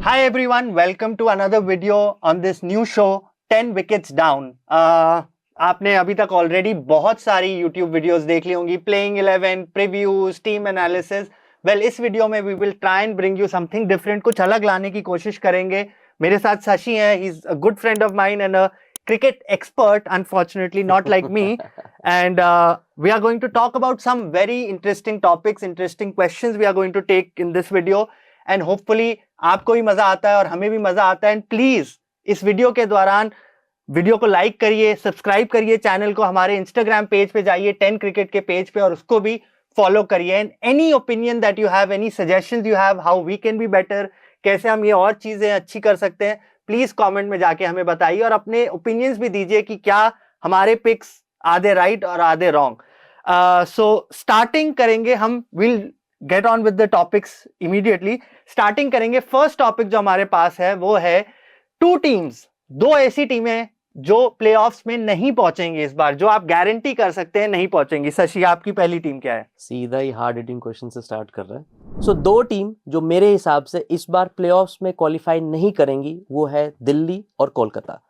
Hi everyone, welcome to another video on this new show 10 Wickets Down. आपने अभी तक already बहुत सारी YouTube वीडियोस देख ली होंगी, playing 11, previews, team analysis. Well, इस वीडियो में we will try and bring you something different, कुछ अलग लाने की कोशिश करेंगे. मेरे साथ शशि है, he is a good friend of mine and a cricket expert, unfortunately not like me. And we are going to talk about some very interesting topics, interesting questions we are going to take in this video. And hopefully आपको भी मजा आता है और हमें भी मजा आता है. एंड प्लीज इस वीडियो के दौरान वीडियो को लाइक करिए, सब्सक्राइब करिए चैनल को, हमारे इंस्टाग्राम पेज पे जाइए 10 क्रिकेट के पेज पे और उसको भी फॉलो करिए. And any opinion that you have, any suggestions you have, how we can be better, कैसे हम ये और चीजें अच्छी कर सकते हैं, प्लीज कमेंट में जाके हमें बताइए और अपने ओपिनियंस भी दीजिए कि क्या हमारे पिक्स आधे राइट और आधे रॉन्ग. सो स्टार्टिंग करेंगे हम, will get on with the topics immediately. Starting करेंगे, फर्स्ट टॉपिक जो हमारे पास है वो है टू टीम्स, दो ऐसी टीमें जो प्लेऑफ्स में नहीं पहुंचेंगी इस बार, जो आप गारंटी कर सकते हैं नहीं पहुंचेंगी. शशि, आपकी पहली टीम क्या है? सीधा ही हार्ड हिटिंग क्वेश्चन से स्टार्ट कर रहे हैं. सो दो टीम जो मेरे हिसाब से इस बार प्लेऑफ्स में क्वालिफाई नहीं करेंगी वो है दिल्ली और कोलकाता.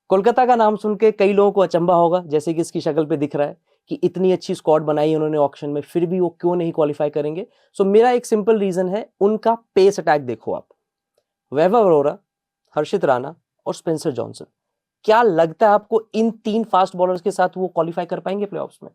कोलकाता का नाम सुन के कई लोगों को अचंभा होगा, जैसे कि इसकी शक्ल पे दिख रहा है कि इतनी अच्छी स्क्वाड बनाई उन्होंने ऑक्शन में, फिर भी वो क्यों नहीं क्वालिफाई करेंगे. सो मेरा एक सिंपल रीजन है, उनका पेस अटैक देखो आप. वैभव अरोरा, हर्षित राणा और स्पेंसर जॉनसन, क्या लगता है आपको इन तीन फास्ट बॉलर्स के साथ वो क्वालिफाई कर पाएंगे प्लेऑफ्स में?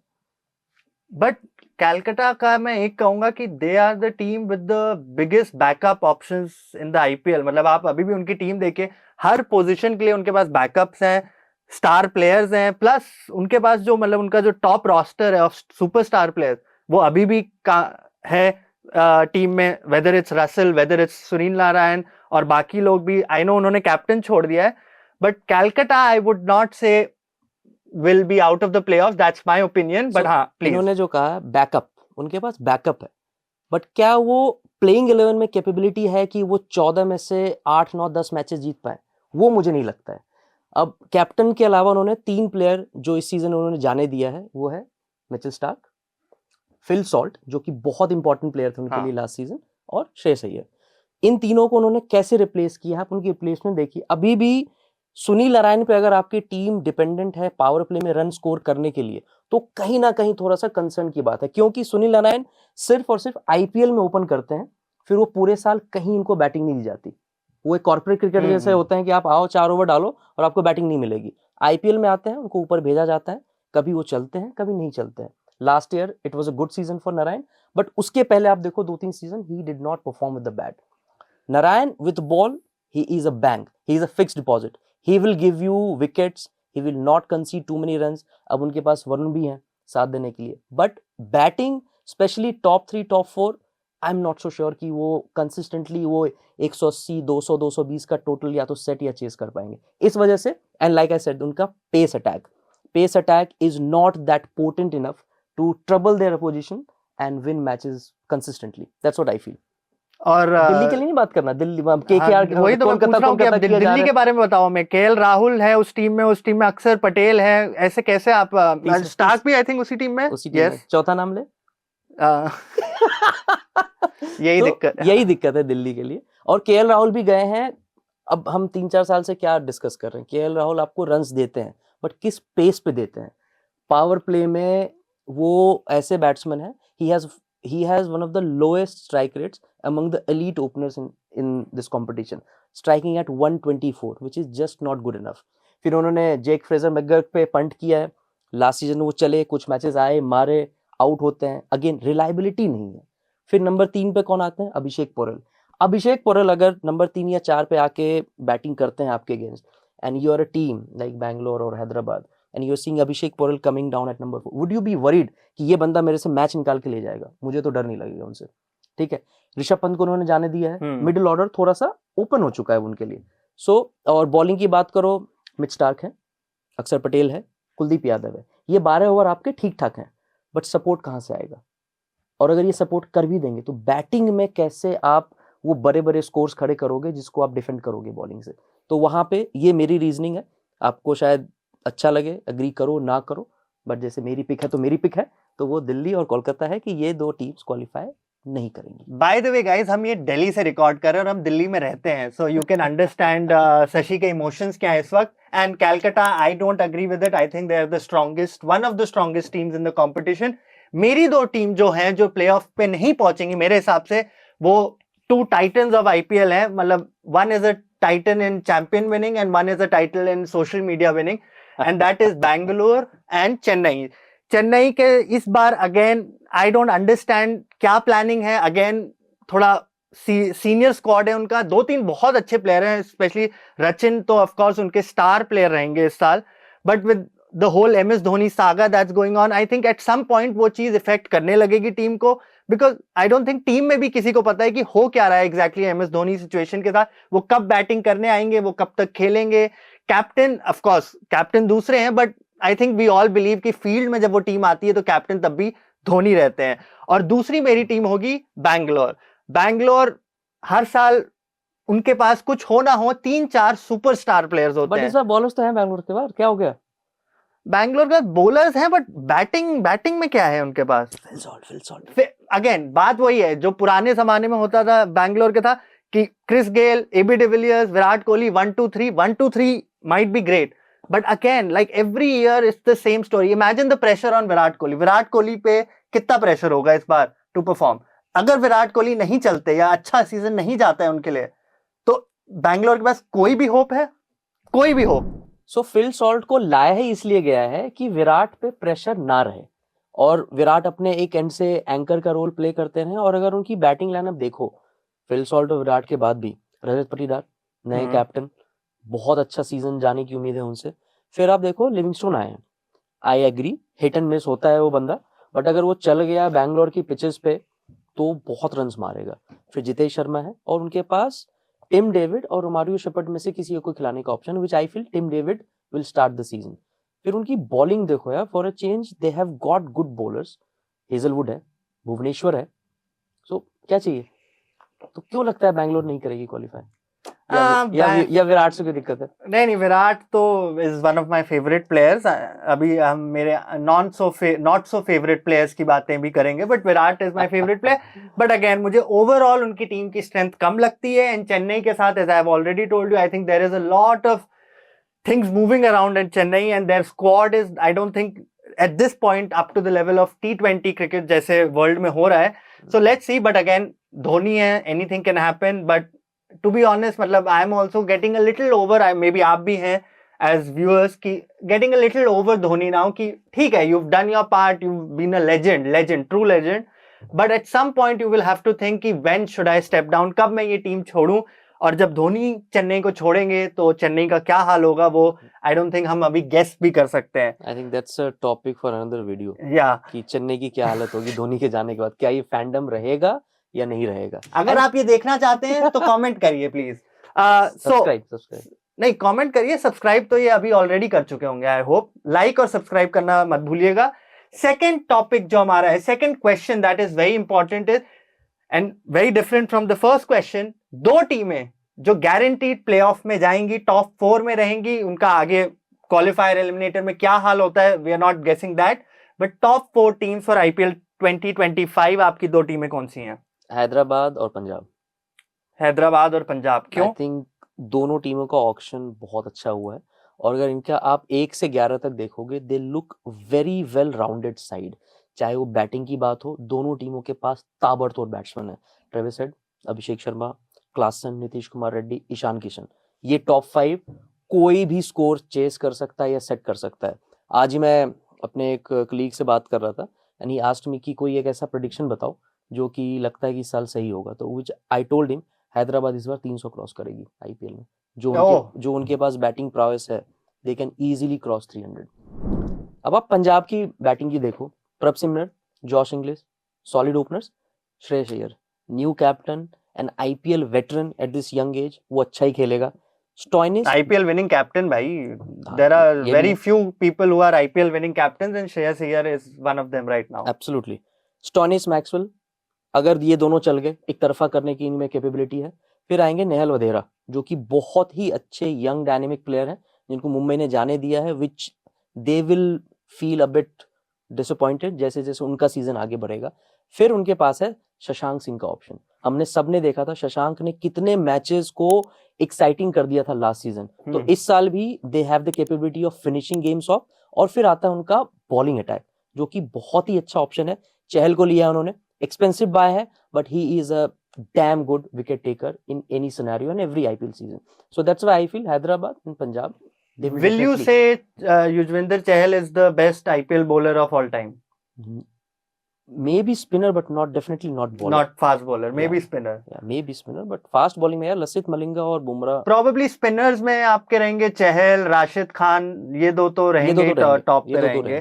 बट कैलकाटा का मैं एक कहूंगा कि they are the team with the biggest backup options in the IPL. मतलब आप अभी भी उनकी टीम देखिए, हर पोजीशन के लिए उनके पास बैकअप्स हैं, स्टार प्लेयर्स हैं, प्लस उनके पास जो मतलब उनका जो टॉप रोस्टर है ऑफ सुपरस्टार प्लेयर्स वो अभी भी है टीम में, whether it's Russell, whether it's Sunil Narayan और बाकी लोग भी. आई नो उन्होंने कैप्टन छोड़ दिया है, but Calcutta I would not से will be out of the playoffs. That's my opinion. But हाँ, please. इन्होंने जो कहा बैकअप, उनके पास बैकअप है, बट क्या वो प्लेइंग 11 में कैपेबिलिटी है कि वो 14 में से 8, 9, 10 मैचेस जीत पाए? वो मुझे नहीं लगता है. अब कैप्टन के अलावा उन्होंने 3 प्लेयर जो इस सीजन उन्होंने जाने दिया है, वो है मिचेल स्टार्क, फिल सॉल्ट जो कि बहुत इंपॉर्टेंट प्लेयर थे उनके लिए लास्ट सीजन, और श्रेयस अय्यर. इन तीनों को उन्होंने कैसे रिप्लेस किया? आप उनकी रिप्लेसमेंट देखिए. अभी भी सुनील नारायण पे अगर आपकी टीम डिपेंडेंट है पावर प्ले में रन स्कोर करने के लिए, तो कहीं ना कहीं थोड़ा सा कंसर्न की बात है, क्योंकि सुनील नारायण सिर्फ और सिर्फ आईपीएल में ओपन करते हैं, फिर वो पूरे साल कहीं इनको बैटिंग नहीं दी जाती. वो एक कॉर्पोरेट क्रिकेट जैसे होते हैं कि आप आओ 4 ओवर डालो और आपको बैटिंग नहीं मिलेगी. आईपीएल में आते हैं, उनको ऊपर भेजा जाता है, कभी वो चलते हैं कभी नहीं चलते हैं. Last year it was a good season for Narayan, but उसके पहले आप देखो 2-3 season he did not perform with the bat. Narayan with ball he is a bank, he is a fixed deposit. He will give you wickets, he will not concede too many runs. अब उनके पास वरुण भी हैं साथ देने के लिए, but batting specially top 3 top 4 I am not so sure कि वो कंसिस्टेंटली वो 180 200 220 का टोटल या तो सेट या चेस कर पाएंगे. इस वजह से, एंड लाइक आई सेड, उनका pace attack is not that potent enough to trouble their opposition and win matches consistently. That's what I feel. और दिल्ली के लिए नहीं बात करना, दिल्ली केकेआर के, वही तो मैं पूछ रहा हूं कि अब दिल्ली के बारे में बताओ. मैं केएल राहुल है उस टीम में अक्षर पटेल है, ऐसे कैसे आप? स्टार्क भी आई थिंक उसी टीम में. यस, चौथा नाम ले. यही दिक्कत है दिल्ली के लिए. और केएल राहुल भी गए हैं. अब हम 3-4 साल से क्या डिस्कस कर रहे हैं, केएल राहुल आपको रन्स देते हैं, बट किस पेस पे देते हैं? पावर प्ले में वो ऐसे बैट्समैन है, he has one of the lowest strike rates among the elite openers in this competition, striking at 124, which is just not good enough. फिर उन्होंने जेक फ्रेजर मैकगर्क पे पंट किया है. लास्ट सीजन वो चले, कुछ मैचेस आए, मारे, आउट होते हैं. अगेन रिलायबिलिटी नहीं है. फिर नंबर 3 पे कौन आते हैं? अभिषेक पोरेल अगर नंबर 3 या 4 पे आके बैटिंग करते हैं आपके against, and you are a team like Bangalore और Hyderabad, and you're seeing Abhishek Porel coming down at number 4, would you be worried कि ये बंदा मेरे से मैच निकाल के ले जाएगा? मुझे तो डर नहीं लगेगा उनसे. ठीक है, ऋषभ पंत को उन्होंने जाने दिया है, मिडिल ऑर्डर थोड़ा सा ओपन हो चुका है उनके लिए. और बॉलिंग की बात करो, मिच स्टार्क है, अक्षर पटेल है, कुलदीप यादव है. ये 12 ओवर आपके ठीक ठाक हैं, बट सपोर्ट कहाँ से आएगा? और अगर ये सपोर्ट कर भी देंगे तो बैटिंग में कैसे आप वो बड़े बड़े स्कोर्स खड़े करोगे जिसको आप डिफेंड करोगे बॉलिंग से? तो वहां पे ये मेरी रीजनिंग है. आपको शायद अच्छा लगे, अग्री करो ना करो, बट जैसे मेरी पिक है तो मेरी पिक है, तो वो दिल्ली और कोलकाता है कि ये दो टीम्स क्वालिफाई नहीं करेंगी। बाय द वे गाइस, हम ये दिल्ली से रिकॉर्ड कर रहे हैं और हम दिल्ली में रहते हैं, so you can understand Shashi के इमोशंस क्या है इस वक्त. And Calcutta, I don't agree with it. I think they are the strongest, one of the strongest teams in the competition. मेरी दो टीम जो हैं जो प्लेऑफ पे नहीं पहुंचेंगी मेरे हिसाब से, वो टू टाइटन्स ऑफ आईपीएल हैं. मतलब one is a Titan in champion winning and one is a Titan in social media winning, and that is Bangalore and Chennai. Chennai के इस बार अगेन आई डोंट अंडरस्टैंड क्या प्लानिंग है. अगेन थोड़ा सीनियर स्क्वाड है उनका, दो तीन बहुत अच्छे प्लेयर हैं, स्पेशली रचिन तो ऑफ कोर्स उनके स्टार प्लेयर रहेंगे इस साल. But with the whole MS Dhoni saga that's going on, I think at some point वो चीज इफेक्ट करने लगेगी टीम को. Because I don't think team में भी किसी को पता है कि हो क्या रहा है एग्जैक्टली एमएस धोनी सिचुएशन के साथ. वो कब बैटिंग करने आएंगे, वो कब तक खेलेंगे. कैप्टन ऑफ कोर्स कैप्टन दूसरे हैं, but I think we all believe कि फील्ड में जब वो टीम आती है तो कैप्टन तब भी धोनी रहते हैं. और दूसरी मेरी टीम होगी बैंगलोर. बैंगलोर हर साल उनके पास कुछ हो ना हो 3-4 सुपरस्टार प्लेयर्स होते बट हैं. इस बार बॉलर्स तो हैं बैंगलोर के बाहर, क्या हो गया? बैंगलोर का बॉलर्स हैं, बट बैटिंग में क्या है उनके पास? Phil Salt. अगेन बात वही है जो पुराने जमाने में होता था बैंगलोर के था कि Chris Gayle, AB de Villiers, Virat Kohli 1-2-3 might be great, but again like every year it's the same story. Imagine the pressure on Virat Kohli. Virat Kohli पे कितना प्रेशर होगा इस बार टू परफॉर्म. अगर विराट कोहली नहीं चलते या अच्छा सीजन नहीं जाता है उनके लिए, तो बैंगलोर के पास कोई भी होप है? कोई भी होप? सो फिल सॉल्ट को लाया ही इसलिए गया है कि विराट पे प्रेशर ना रहे, और विराट अपने एक एंड से एंकर का रोल प्ले करते हैं. और अगर उनकी बैटिंग लाइनअप देखो, फिल सॉल्ट और विराट के बाद भी रजत पाटीदार नए कैप्टन, बहुत अच्छा सीजन जाने की उम्मीद है उनसे. फिर आप देखो लिविंगस्टोन आए हैं. I agree hit and miss होता है वो बंदा, बट अगर वो चल गया बैंगलोर की पिचेस पे तो बहुत रन्स मारेगा. फिर जितेश शर्मा है, और उनके पास टिम डेविड और रोमारियो शेपर्ड में से किसी को खिलाने का option, which I feel Tim David will start the season. फिर उनकी बॉलिंग देखो यार, for a change they have got good bowlers. Hazlewood है, भुवनेश्वर है. सो क्या चाहिए? तो क्यों लगता है बैंगलोर नहीं करेगी क्वालिफाई? या विराट से कोई दिक्कत है? नहीं, विराट तो is one of my favourite players. अभी हम मेरे नॉट सो फेवरेट प्लेयर्स की बातें भी करेंगे, but Virat is my favourite player. But again मुझे ओवरऑल उनकी टीम की स्ट्रेंथ कम लगती है. एंड चेन्नई के साथ, as I have already told you, I think there is a lot of things moving around in Chennai, and their squad is, I don't think at this point up to the level of T20 cricket जैसे world में हो रहा है. So let's see, but again Dhoni है, anything can happen. But to be honest, मतलब I am also getting a little over, maybe आप भी हैं as viewers की getting a little over Dhoni now कि ठीक है, you've done your part, you've been a legend, true legend, but at some point you will have to think कि when should I step down, कब मैं ये team छोड़ूं. और जब धोनी चेन्नई को छोड़ेंगे तो चेन्नई का क्या हाल होगा, वो आई डोंट थिंक हम अभी गेस भी कर सकते हैं. I think that's a topic for another video. या कि चेन्नई की क्या हालत होगी धोनी के जाने के बाद, क्या ये फैंडम रहेगा या नहीं रहेगा. अगर आप ये देखना चाहते हैं तो कमेंट करिए प्लीज. सब्सक्राइब नहीं, कमेंट करिए. सब्सक्राइब तो ये अभी ऑलरेडी कर चुके होंगे आई होप. लाइक और सब्सक्राइब करना मत भूलिएगा. सेकेंड टॉपिक जो हमारा है, second question that is very important is and very different from the first question. दो टीमें जो गारंटीड प्लेऑफ में जाएंगी, टॉप 4 में रहेंगी, उनका आगे क्वालिफायर एलिमिनेटर में क्या हाल होता है we are not guessing that, but top 4 teams for IPL 2025 आपकी दो टीमें कौन सी हैं? हैदराबाद और पंजाब. हैदराबाद और पंजाब. क्यों? आई थिंक दोनों टीमों का ऑक्शन बहुत अच्छा हुआ है, और अगर इनका आप 1 से 11 तक देखोगे, they look very well rounded side. चाहे वो बैटिंग की बात हो, दोनों टीमों के पास ताबड़तोड़ बैट्समैन है. Travis head, Abhishek Sharma, Klaasen, Nitish Kumar Reddy, Ishan Kishan. ये टॉप 5 कोई भी स्कोर चेस कर सकता है या सेट कर सकता है. आज ही मैं अपने एक कलीग से बात कर रहा था, एंड ही आस्क्ड मी कि कोई एक ऐसा प्रेडिक्शन बताओ जो कि लगता है कि इस साल सही होगा. तो which I told him Hyderabad इस बार 300 क्रॉस करेगी आईपीएल में. जो उनके पास बैटिंग प्रावेस है, दे कैन इजीली क्रॉस 300. अब आप पंजाब की बैटिंग की देखो, Prabhsimran, Josh Inglis, solid openers, Shreyas Iyer, new captain and IPL veteran at this young age, वो अच्छा ही खेलेगा. स्टॉइनिस आईपीएल विनिंग कैप्टन भाई, there are very few people who are IPL winning captains and Shreyas Iyer is one of them right now. Absolutely. Stoinis, Maxwell, अगर ये दोनों चल गए, एक तरफा करने की इनमें कैपेबिलिटी है. फिर आएंगे नेहल वधेरा, जो कि बहुत ही अच्छे यंग डायनेमिक प्लेयर हैं, जिनको मुंबई ने जाने दिया है, which they will feel a bit disappointed जैसे जैसे उनका सीजन आगे बढ़ेगा. फिर उनके पास है शशांक सिंह का ऑप्शन। हमने सबने देखा था शशांक ने कितने मैचेस को एक्साइटिंग कर दिया था लास्ट सीजन। तो इस साल भी they have the capability of finishing games of, और फिर आता है उनका बॉलिंग अटैक, जो कि बहुत ही अच्छा ऑप्शन है। चहल को लिया उन्होंने, एक्सपेंसिव बाय है, but he is a damn good wicket taker in any scenario in every IPL season. So that's why I feel Hyderabad and Punjab, they will you say Yuzvendra Chahal is the best IPL bowler of all time? Maybe spinner, but definitely not bowler. Not fast bowler, maybe spinner. Yeah, maybe spinner, but fast bowling में यार लसित मलिंगा और Bumrah. Probably spinners में आपके रहेंगे चहल, राशिद खान, ये दो तो रहेंगे टॉप पे रहेंगे।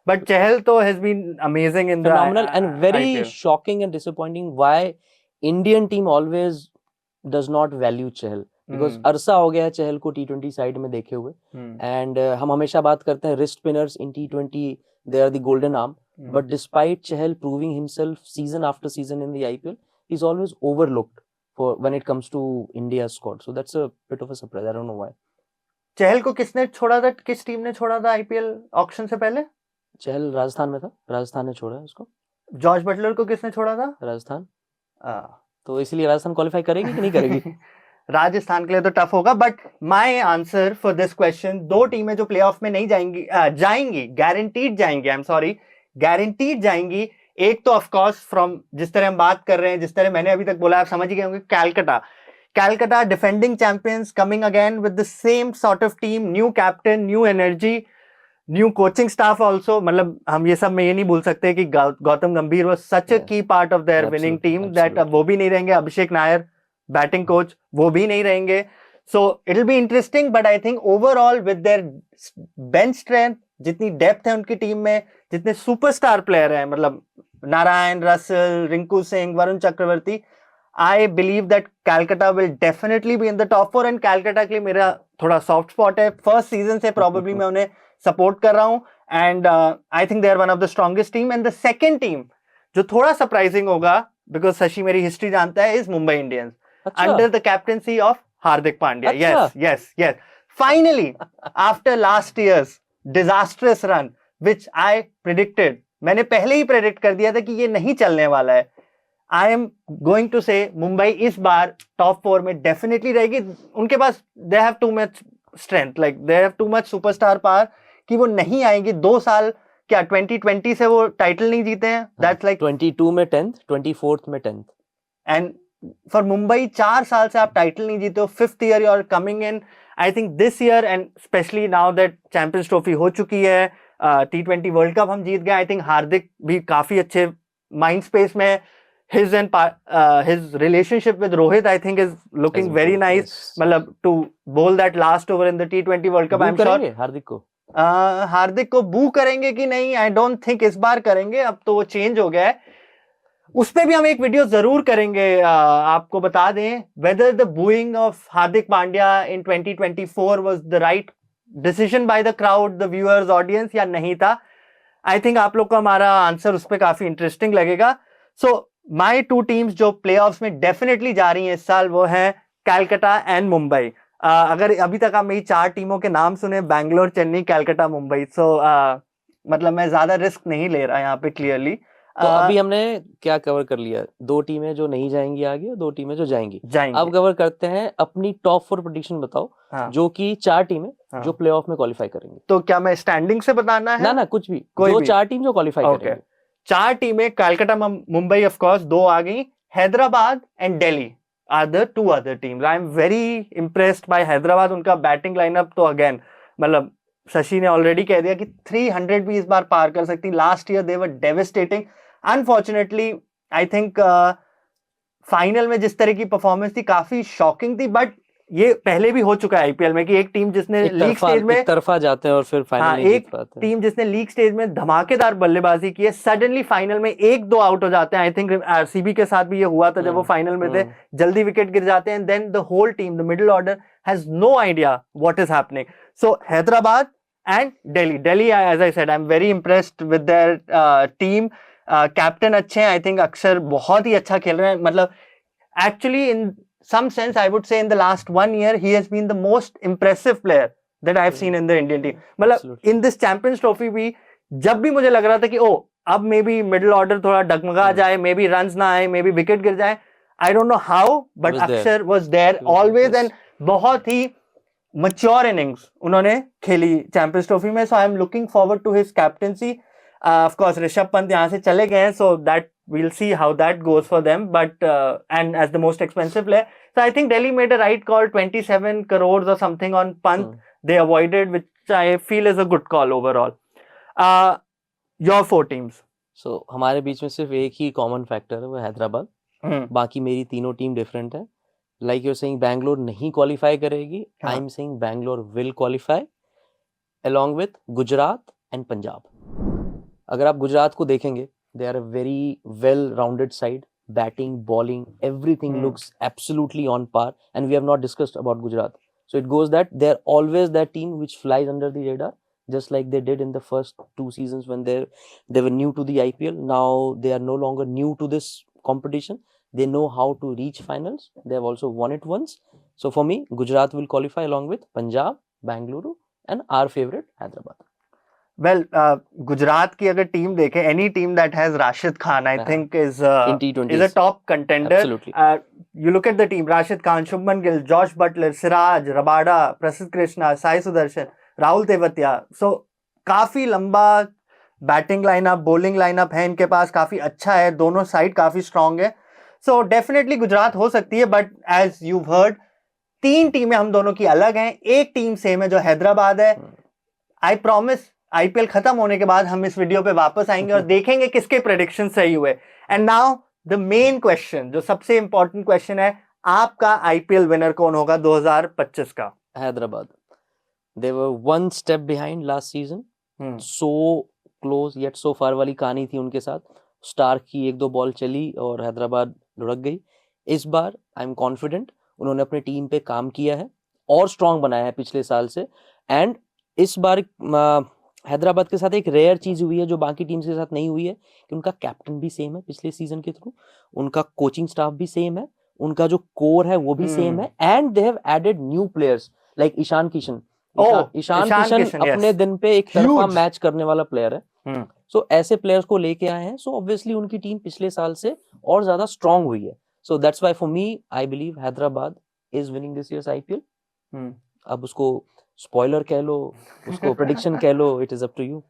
But Chahal तो has been amazing in phenomenal the and very IPL. shocking and disappointing why Indian team always does not value Chahal, because अरसा हो गया है चहल को T20 साइड में देखे हुए, and हम हमेशा बात करते हैं wrist spinners in T20 they are the golden arm, but despite Chahal proving himself season after season in the IPL, he's always overlooked for when it comes to India's squad, so that's a bit of a surprise. I don't know why. चहल को किसने छोड़ा था, किस team ने छोड़ा था IPL auction से पहले? चहल राजस्थान में था, राजस्थान ने छोड़ा उसको। जॉर्ज बटलर को किसने छोड़ा था? राजस्थान। तो इसलिए राजस्थान क्वालिफाई करेगी कि नहीं करेगी? राजस्थान के लिए तो टफ होगा, but my answer for this question, दो टीमें जो प्लेऑफ में नहीं जाएंगी गारंटीड जाएंगी, आई एम सॉरी, गारंटीड जाएंगी। एक तो ऑफ कोर्स फ्रॉम जिस तरह हम बात कर रहे हैं, जिस तरह मैंने अभी तक बोला, आप समझ ही गए होंगे, Calcutta defending champions coming again with the same sort of team, new captain, new energy, new coaching staff also. मतलब हम ये सब में ये नहीं बोल सकते कि गौतम गंभीर वाज सच अ की part of their winning team, that अब वो भी नहीं रहेंगे। अभिषेक नायर बैटिंग कोच, वो भी नहीं रहेंगे। So it will be interesting, but I think overall with their bench strength, जितनी डेप्थ है उनकी टीम में, जितने सुपरस्टार प्लेयर हैं, मतलब Narayan, Russell, Rinku Singh, Varun Chakravarthy, I believe that Calcutta will definitely be in the top 4। And Calcutta के लिए मेरा थोड़ा सॉफ्ट स्पॉट है, फर्स्ट सीजन से प्रॉबेबली मैं उन्हें सपोर्ट कर रहा हूं, and I think they are one of the strongest team. And the second team जो थोड़ा सरप्राइजिंग होगा, बिकॉज शशि मेरी हिस्ट्री जानता है, is Mumbai Indians under the captaincy of Hardik Pandya. Yes yes yes, finally after last years disastrous run which I predicted, मैंने पहले ही predict कर दिया था कि ये नहीं चलने वाला है। आई एम गोइंग टू से मुंबई इस बार टॉप 4 में डेफिनेटली रहेगी। उनके पास they have too much strength, like they have too much superstar power, कि वो नहीं आएंगी 2 साल, क्या 2020 से वो टाइटल नहीं जीते हैं, दैट्स लाइक 22 में 10th, 24th में 10th, एंड फॉर मुंबई 4 साल से आप टाइटल नहीं जीते हो, 5th year you are coming in. I think this year, and specially now that Champions Trophy हो चुकी है, T20 वर्ल्ड कप हम जीत गए, आई थिंक हार्दिक भी काफी अच्छे माइंड स्पेस में, his relationship with Rohit I think is looking very nice, मतलब to bowl that last over in the T20 World Cup, I'm sure हार्दिक को बू करेंगे कि नहीं, आई डोंट थिंक इस बार करेंगे, अब तो वो चेंज हो गया है। उस पे भी हम एक वीडियो जरूर करेंगे। आपको बता दें whether the booing of Hardik Pandya in 2024 was the right decision by the crowd, the viewers, audience, या नहीं था। आई थिंक आप लोग को हमारा आंसर उस पर काफी इंटरेस्टिंग लगेगा। सो माय 2 टीम्स जो प्लेऑफ्स में डेफिनेटली जा रही हैं इस साल, वो है कैलकाटा एंड मुंबई। अगर अभी तक आप मेरी 4 टीमों के नाम सुने, बैंगलोर, चेन्नई, कैलकाटा, मुंबई, सो मतलब मैं ज्यादा रिस्क नहीं ले रहा यहाँ पे क्लियरली। तो अभी हमने क्या कवर कर लिया? 2 टीमें जो नहीं जाएंगी आगे और 2 टीमें जो जाएंगी। अब कवर करते हैं अपनी टॉप 4 प्रेडिक्शन बताओ। हाँ। जो कि 4 टीमें हाँ। जो प्लेऑफ में क्वालिफाई करेंगी। तो क्या मैं स्टैंडिंग से बताना है? ना कुछ भी, जो 4 टीम जो क्वालिफाई करेंगे। 4 टीमें, कैलकाटा, मुंबई ऑफ कोर्स 2 आ गई, Hyderabad and Delhi are the 2 other teams. I am very impressed by Hyderabad. उनका बैटिंग लाइनअप तो अगेन, मतलब शशि ने ऑलरेडी कह दिया कि 300 भी इस बार पार कर सकती। Last year they were devastating. Unfortunately I think final में जिस तरह की परफॉर्मेंस थी काफी शॉकिंग थी, बट ये पहले भी हो चुका है आईपीएल में कि एक टीम जिसने लीग स्टेज में एक तरफा जाते हैं और फिर फाइनल नहीं जीत पाते। टीम जिसने लीग स्टेज में धमाकेदार बल्लेबाजी की है, सडनली फाइनल में 1-2 आउट हो जाते हैं। आई थिंक आरसीबी के साथ भी ये हुआ था जब वो फाइनल में थे, जल्दी विकेट गिर जाते हैं, then the whole team, the middle order has no idea what is happening. So Hyderabad and Delhi, as I said, I am very impressed with their team. Captain अच्छे हैं, आई थिंक अक्षर बहुत ही अच्छा खेल रहे हैं। मतलब actually in some sense I would say in the last 1 year he has been the most impressive player that I have seen in the Indian team. मतलब in this Champions Trophy भी जब भी मुझे लग रहा था कि अब मे बी मिडिल ऑर्डर थोड़ा डगमगा जाए, मे बी रन्स ना आए, मे बी विकेट गिर जाए, I don't know how, but was there. Akshar was there He was there, always, yes. And बहुत ही मच्योर इनिंग्स उन्होंने खेली चैंपियंस ट्रॉफी में. So I am looking forward to his captaincy. Of course Rishabh Pant यहाँ से चले गए हैं, so that we'll see how that goes for them, but and as the most expensive player, so I think Delhi made a right call. 27 crores or something on Pant they avoided, which I feel is a good call overall. Your four teams. So हमारे बीच में सिर्फ एक ही common factor है, वो हैदराबाद. बाकी मेरी तीनों team different है. Like you are saying Bangalore नहीं क्वालिफाई करेगी, I am saying Bangalore will qualify along with Gujarat and Punjab. अगर आप गुजरात को देखेंगे, they are a very well rounded side, batting, bowling, everything looks absolutely on par, and we have not discussed about Gujarat. So it goes that they're always that team which flies under the radar, just like they did in the first 2 seasons when they were new to the IPL. Now they are no longer new to this competition. They know how to reach finals. They have also won it once. So for me, Gujarat will qualify along with Punjab, Bengaluru, and our favorite Hyderabad. Well, Gujarat की अगर team देखें, any team that has Rashid Khan, I think is in T20s is a top contender. Absolutely. You look at the team: Rashid Khan, Shubman Gill, Josh Butler, Siraj, Rabada, Prasidh Krishna, Sai Sudarshan, Rahul Tewatia. So काफी लंबा batting lineup, bowling lineup है इनके पास, काफी अच्छा है, दोनों side काफी strong है. सो डेफिनेटली गुजरात हो सकती है, बट एज यू हर्ड, 3 टीमें हम दोनों की अलग हैं, एक टीम सेम है जो हैदराबाद है. आई प्रॉमिस आईपीएल खत्म होने के बाद हम इस वीडियो पे वापस आएंगे और देखेंगे किसके प्रेडिक्शन सही हुए. And now the main question, जो सबसे इंपॉर्टेंट क्वेश्चन है, आपका आईपीएल विनर कौन होगा 2025 का? Hyderabad. They were one step behind last season. So close yet so far वाली कहानी थी उनके साथ. स्टार्क की 1-2 बॉल चली और हैदराबाद लुढ़क गई. इस बार आई एम कॉन्फिडेंट, उन्होंने अपने टीम पे काम किया है और स्ट्रांग बनाया है पिछले साल से. एंड इस बार हैदराबाद के साथ एक रेयर चीज हुई है जो बाकी टीम्स के साथ नहीं हुई है, कि उनका कैप्टन भी सेम है पिछले सीजन के थ्रू, उनका कोचिंग स्टाफ भी सेम है, उनका जो कोर है वो भी सेम है, and they have added new players like Ishan Kishan. Ishan Kishan अपने दिन पे एक तरफा मैच करने वाला प्लेयर है. सो ऐसे प्लेयर्स को लेके आए हैं, सो ऑब्वियसली उनकी टीम पिछले साल से और ज्यादा स्ट्रांग हुई है. So that's why for me I believe Hyderabad is winning this year's IPL. अब उसको स्पॉइलर कह लो, उसको प्रेडिक्शन कह लो, it is up to you.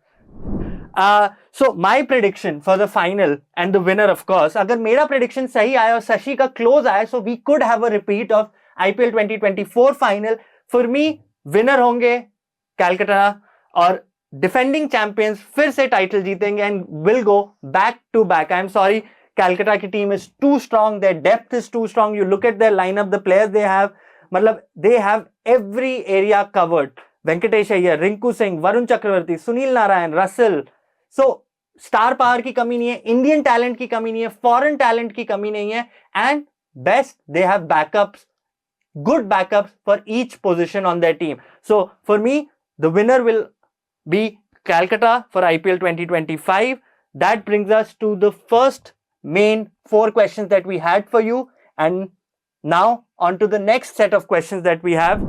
So my prediction for the final and the winner, of course, अगर मेरा prediction सही आया और शशि का close आया, so we could have a repeat of IPL 2024 final. For me, winner होंगे कैलकाटा, और डिफेंडिंग चैंपियंस फिर से टाइटल जीतेंगे and will go back to back. I am sorry, Calcutta की team is too strong, their depth is too strong. You look at their lineup, the players they have, मतलब they have every area covered. Venkatesh Iyer, Rinku Singh, Varun Chakravarthy, Sunil Narayan, Russell. So star power की कमी नहीं है, Indian talent की कमी नहीं है, फॉरेन टैलेंट की कमी नहीं है, and best they have backups, good backups for each position on their team. So for me, the winner will be Calcutta for IPL 2025. That brings us to the first main 4 questions that we had for you, and now on to the next set of questions that we have.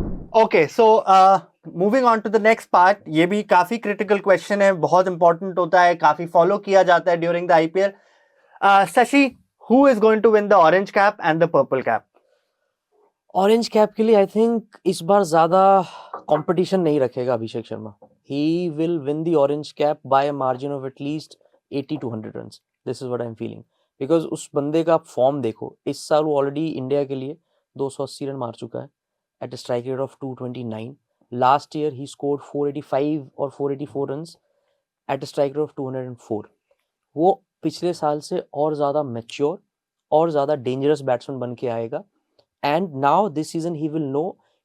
Okay, so moving on to the next part. ये भी काफी critical question है, बहुत important होता है, काफी follow किया जाता है during the IPL. Shashi, who is going to win the orange cap and the purple cap? Orange cap के लिए आई थिंक इस बार ज्यादा कंपटीशन नहीं रखेगा Abhishek Sharma. He will win the orange cap by a margin of at least 80 to 100 runs. This is what I am feeling, because उस बंदे का form देखो. इस साल वो ऑलरेडी इंडिया के लिए 280 रन मार चुका है at a strike rate of 229. Last year he scored 485 और 484 runs at a strike rate of 204. वो पिछले साल से और ज्यादा मैच्योर और ज्यादा डेंजरस बैट्समैन बन के आएगा. And now this season he will know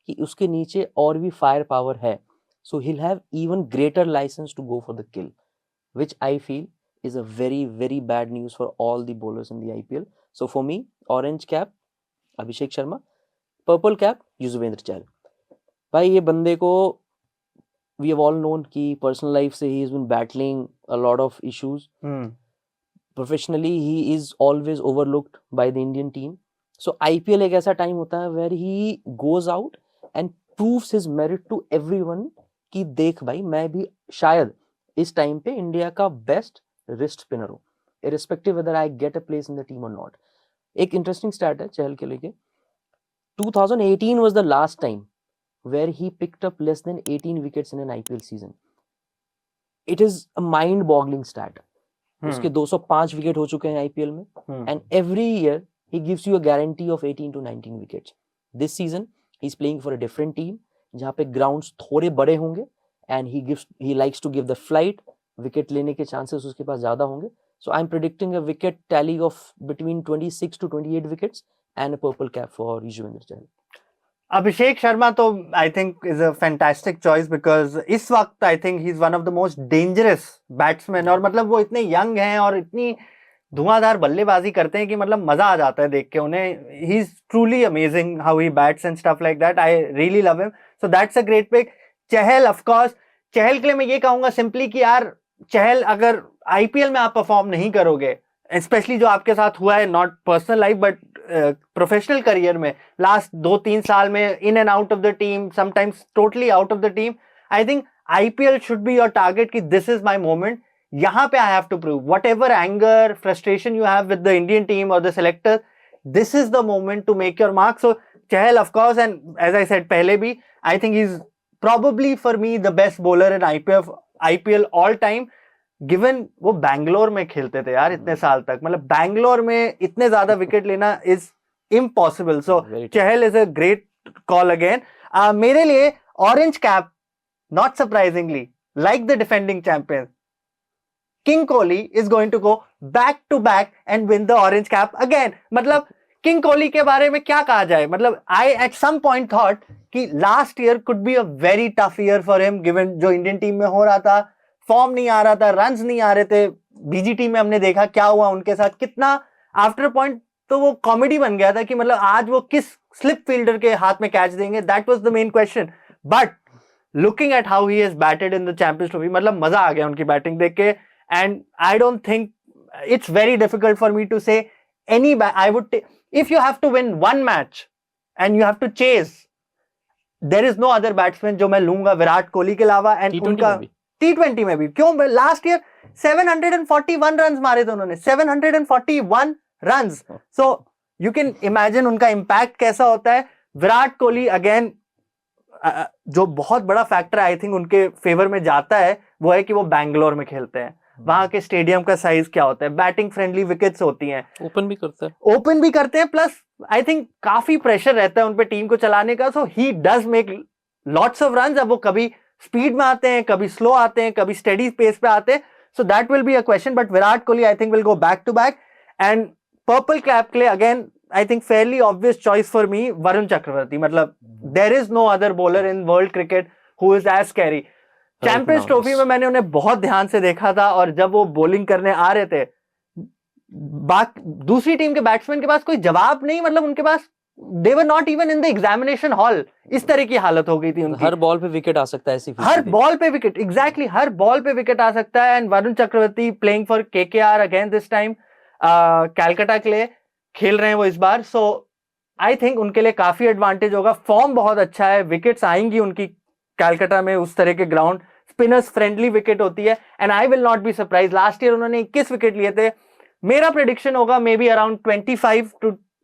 कि उसके नीचे और भी फायर पावर है. So he'll have even greater license to go for the kill, which I feel is a very very bad news for all the bowlers in the IPL. So for me, orange cap Abhishek Sharma, purple cap Yuzvendra Chahal. भाई ये बंदे को we have all known कि personal life से he has been battling a lot of issues. Professionally he is always overlooked by the Indian team. So IPL एक ऐसा time होता है where he goes out and proves his merit to everyone कि देख भाई मैं भी शायद इस टाइम पे इंडिया का बेस्ट रिस्ट स्पिनर हो, irrespective whether I get a place in the team or not. एक इंटरेस्टिंग स्टैट है चहल के लिए, 2018 was the last time where he picked up less than 18 wickets in an IPL season. It is a mind-boggling stat. उसके 205 wicket हो चुके हैं IPL में, and every year he gives you a guarantee of 18 to 19 wickets. This season he's playing for a different team जहाँ पे grounds थोड़े बड़े होंगे, and he likes to give the flight. Wicket लेने के चांसेस उसके पास ज्यादा होंगे. So I'm predicting a wicket tally of between 26 to 28 wickets and a purple cap for Yuzvendra Chahal. Abhishek Sharma तो I think is a fantastic choice because इस वक्त I think he's one of the most dangerous batsmen, और मतलब वो इतने young हैं और इतनी धुआंधार बल्लेबाजी करते हैं कि मतलब मजा आ जाता है देख के उन्हें. He's truly amazing how he bats and stuff like that. I really love him. So that's a great pick. Chahal of course, चहल के लिए मैं ये कहूंगा सिंपली कि यार चहल अगर आईपीएल में आप परफॉर्म नहीं करोगे, स्पेशली जो आपके साथ हुआ है, not personal life but professional career में लास्ट 2-3 साल में, in and out of the team, sometimes totally out of the team, I think IPL should be your target कि दिस इज माय मोमेंट. यहाँ पे I have to prove whatever anger frustration you have with the Indian team और the selector, this is the moment to make your mark. So Chahal of course, and as I said पहले भी, आई think he is probably for me the best bowler in IPL all time, given वो बैंगलोर में खेलते थे यार इतने साल तक, मतलब बैंगलोर में इतने ज्यादा विकेट लेना is impossible. So Chahal is a great call again. मेरे लिए orange cap, not surprisingly, like the defending champion, King Kohli is going to go back to back and win the orange cap again. मतलब king Kohli के बारे में क्या कहा जाए, मतलब आई एट सम पॉइंट थॉट कि last year could be a very tough year for him, given जो इंडियन टीम में हो रहा था, फॉर्म नहीं आ रहा था, रन्स नहीं आ रहे थे. बीजीटी में हमने देखा क्या हुआ उनके साथ, कितना आफ्टर पॉइंट तो वो कॉमेडी बन गया था कि मतलब आज वो किस स्लिप फील्डर के हाथ में कैच देंगे, that was the main question. But looking at how he has batted in the Champions Trophy, मतलब मजा आ गया उनकी बैटिंग देख के. And I don't think, it's very difficult for me to say any, I would if you have to win one match and you have to chase, there is no other batsman जो मैं लूंगा विराट कोहली के अलावा. And उनका T20 में भी क्यों, last year 741 runs मारे थे उन्होंने, 741 runs. So you can imagine उनका इंपैक्ट कैसा होता है. विराट कोहली अगेन, जो बहुत बड़ा फैक्टर आई थिंक उनके फेवर में जाता है वो है कि वो बैंगलोर में खेलते हैं. वहां के स्टेडियम का साइज क्या होता है, बैटिंग फ्रेंडली विकेट्स होती हैं, ओपन भी करते हैं, प्लस आई थिंक काफी प्रेशर रहता है उन पे टीम को चलाने का. So he does make lots of runs. अब वो कभी स्पीड में आते हैं, कभी स्लो आते हैं, कभी स्टेडी पेस पे आते हैं. So that will be a question. But Virat Kohli I think will go back to back. And purple cap के लिए again I think fairly obvious choice for me, Varun Chakravarthy. मतलब there is no other bowler in world cricket who is as scary. Champions Trophy में मैंने उन्हें बहुत ध्यान से देखा था, और जब वो बॉलिंग करने आ रहे थे, दूसरी टीम के बैट्समैन के पास कोई जवाब नहीं, मतलब उनके पास they were not even in the examination hall. इस तरह की हालत हो गई थी उनकी. हर बॉल पे विकेट आ सकता है, ऐसी हर बॉल पे विकेट, एग्जैक्टली हर बॉल पे विकेट आ सकता है. And Varun Chakravarthy playing for KKR again this time, Calcutta के लिए खेल रहे हैं वो इस बार. सो आई थिंक उनके लिए काफी एडवांटेज होगा. फॉर्म बहुत अच्छा है, विकेट्स आएंगी उनकी कैलकाटा में, उस तरह के ग्राउंड, स्पिनर्स फ्रेंडली विकेट होती है. And I will not be surprise, last year उन्होंने 21 विकेट लिए थे. मेरा प्रेडिक्शन होगा maybe around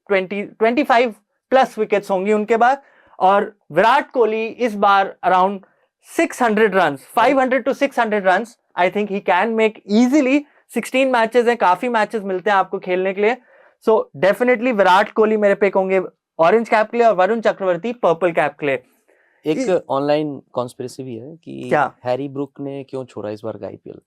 25 plus wickets होंगी उनके बाद. और विराट कोहली इस बार around 600 run, 500 to 600 run I think he can make easily. 16 matches हैं, काफी मैचेस मिलते हैं आपको खेलने के लिए. सो डेफिनेटली विराट कोहली मेरे पिक होंगे ऑरेंज कैप के लिए, और वरुण चक्रवर्ती पर्पल कैप के लिए. एक ऑनलाइन कॉन्स्पिरेसी भी है कि क्या? हैरी ब्रुक ने क्यों छोड़ा इस बार का आईपीएल,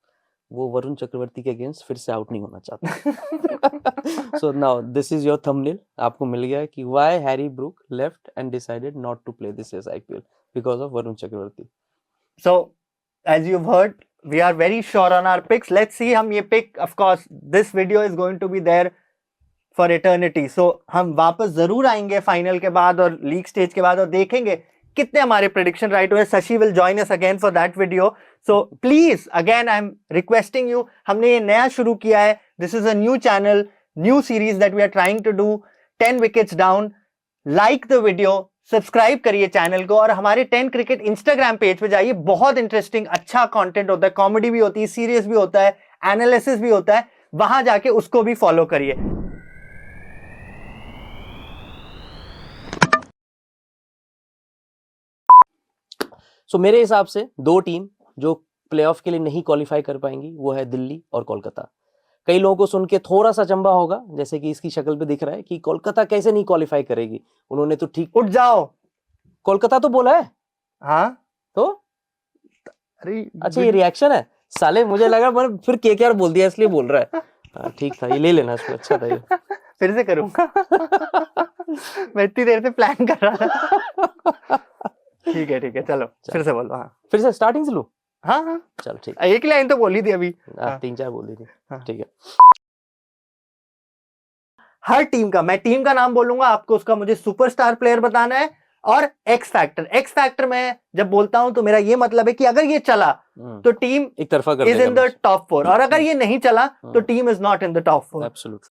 वो वरुण चक्रवर्ती के अगेंस्ट फिर से आउट नहीं होना चाहता. So now this is your thumbnail, आपको मिल गया कि why Harry Brook left and decided not to play this year's IPL because of Varun Chakravarthy. So as you heard, we are very sure on our picks. Let's see, हम ये pick, of course this video is going to be there for eternity. So हम वापस जरूर आएंगे final के बाद और league stage के बाद, और देखेंगे कितने हमारे प्रेडिक्शन राइट हुए. Shashi will join us again for that video. So please again I am requesting you, हमने ये नया शुरू किया है, this is a new channel, new series that we are trying to do, 10 wickets down. Like the video, subscribe करिए channel को, और हमारे 10 क्रिकेट इंस्टाग्राम पेज पे जाइए. बहुत इंटरेस्टिंग अच्छा कंटेंट होता है, कॉमेडी भी होती है, सीरियस भी होता है, एनालिसिस भी होता है, वहां जाके उसको भी फॉलो करिए। सो मेरे हिसाब से दो टीम जो प्लेऑफ के लिए नहीं क्वालिफाई कर पाएंगी वो है दिल्ली और कोलकाता। कई लोगों को सुन के थोड़ा सा चंबा होगा, जैसे कि इसकी शक्ल पे दिख रहा है कि कोलकाता कैसे नहीं क्वालिफाई करेगी, उन्होंने तो ठीक उठ जाओ, कोलकाता तो बोला है। हाँ तो अरे अच्छा ये रिएक्शन है साले, मुझे लगा पर फिर केकेआर बोल दिया इसलिए बोल रहा है। हाँ, ठीक था, ये ले लेना इसको, अच्छा था ये। फिर से करूंगा मैं इतनी देर से प्लान कर रहा था। ठीक है चलो फिर से बोलो। हाँ फिर से स्टार्टिंग से लूं? हाँ चल ठीक, एक लाइन तो बोली थी अभी। हाँ। 3-4 बोल दी थी। हाँ। ठीक है। हर टीम का, मैं टीम का नाम बोलूंगा, आपको उसका मुझे सुपरस्टार प्लेयर बताना है और एक्स फैक्टर में जब बोलता हूं तो मेरा ये मतलब है कि अगर ये चला तो टीम एक तरफा कर इज इन द टॉप 4 और अगर ये नहीं चला तो team is not in the top 4। Absolutely.